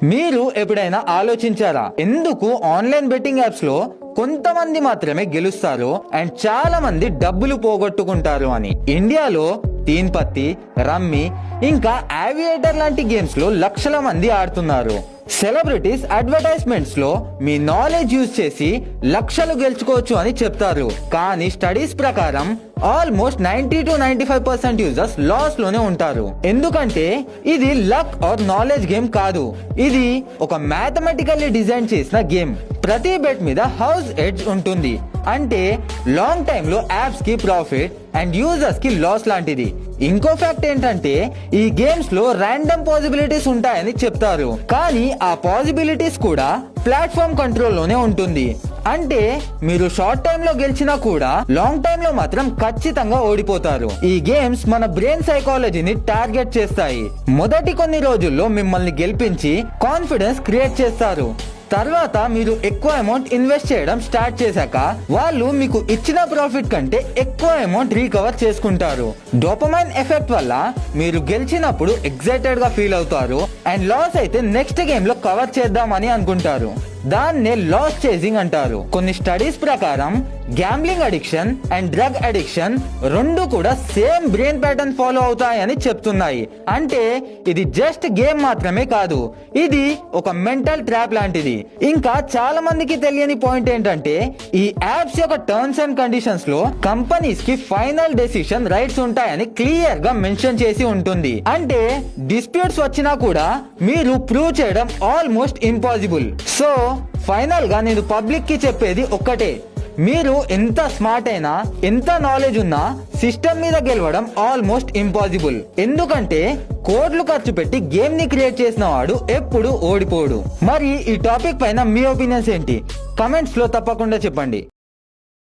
మీరు ఎప్పుడైనా ఆలోచించారా ఎందుకు ఆన్లైన్ బెట్టింగ్ యాప్స్ లో కొంతమంది మాత్రమే గెలుస్తారు అండ్ చాలా మంది డబ్బులు పోగొట్టుకుంటారు అని? ఇండియాలో తీన్ పత్తి, రమ్మీ ఇంకా ఏవియేటర్ లాంటి గేమ్స్ లో లక్షల మంది ఆడుతున్నారు. సెలబ్రిటీస్ అడ్వర్టైజ్మెంట్స్ లో మీ నాలెడ్జ్ యూజ్ చేసి లక్షలు గెలుచుకోవచ్చు అని చెప్తారు. కానీ స్టడీస్ ప్రకారం ఆల్మోస్ట్ 90 to 95% యూజర్స్ లాస్ లోనే ఉంటారు. ఎందుకంటే ఇది లక్ ఆర్ నాలెడ్జ్ గేమ్ కాదు, ఇది ఒక మ్యాథమెటికల్లీ డిజైన్ చేసిన గేమ్. ప్రతి బెట్ మీద హౌస్ ఎడ్జ్ ఉంటుంది, అంటే లాంగ్ టైమ్ లో యాప్స్ కి ప్రాఫిట్ అండ్ యూజర్స్ కి లాస్ లాంటిది. ఇంకో ఫ్యాక్ట్ ఏంటంటే ఈ గేమ్స్ లో ర్యాండమ్ పాసిబిలిటీస్ ఉంటాయని చెప్తారు, కానీ ఆ పాసిబిలిటీస్ కూడా ప్లాట్ఫామ్ కంట్రోల్ లోనే ఉంటుంది. అంటే మీరు షార్ట్ టైమ్ లో గెలిచినా కూడా లాంగ్ టైమ్ లో మాత్రం ఖచ్చితంగా ఓడిపోతారు. ఈ గేమ్స్ మన బ్రెయిన్ సైకాలజీని టార్గెట్ చేస్తాయి. మొదటి కొన్ని రోజుల్లో మిమ్మల్ని గెలిపించి కాన్ఫిడెన్స్ క్రియేట్ చేస్తారు. తర్వాత మీరు ఎక్కువ అమౌంట్ ఇన్వెస్ట్ చేయడం స్టార్ట్ చేశాక వాళ్ళు మీకు ఇచ్చిన ప్రాఫిట్ కంటే ఎక్కువ అమౌంట్ రీకవర్ చేసుకుంటారు. డోపమైన్ ఎఫెక్ట్ వల్ల మీరు గెలిచినప్పుడు ఎక్సైటెడ్ గా ఫీల్ అవుతారు అండ్ లాస్ అయితే నెక్స్ట్ గేమ్ లో కవర్ చేద్దామని అనుకుంటారు. దాన్నే లాస్ చేసింగ్ అంటారు. కొన్ని స్టడీస్ ప్రకారం gambling addiction and drug addiction రెండు కూడా సేమ్ బ్రెయిన్ ప్యాటర్న్ ఫాలో అవుతాయని చెప్తున్నాయి. అంటే ఇది జస్ట్ గేమ్ మాత్రమే కాదు, ఇది ఒక మెంటల్ ట్రాప్ లాంటిది. ఇంకా చాలా మందికి తెలియని పాయింట్ ఏంటంటే ఈ యాప్స్ యొక్క టర్మ్స్ అండ్ కండిషన్స్ లో కంపెనీస్ కి ఫైనల్ డెసిషన్ రైట్స్ ఉంటాయని క్లియర్ గా మెన్షన్ చేసి ఉంటుంది. అంటే డిస్ప్యూట్స్ వచ్చినా కూడా మీరు ప్రూవ్ చేయడం ఆల్మోస్ట్ ఇంపాసిబుల్. సో ఫైనల్ గా నేను పబ్లిక్ కి చెప్పేది ఒక్కటే, మీరు ఎంత స్మార్ట్ అయినా ఎంత నాలెడ్జ్ ఉన్నా సిస్టమ్ మీద గెలవడం ఆల్మోస్ట్ ఇంపాసిబుల్. ఎందుకంటే కోట్లు ఖర్చు పెట్టి గేమ్ ని క్రియేట్ చేసిన వాడు ఎప్పుడు ఓడిపోడు. మరి ఈ టాపిక్ పైన మీ ఒపీనియన్స్ ఏంటి? కమెంట్స్ లో తప్పకుండా చెప్పండి.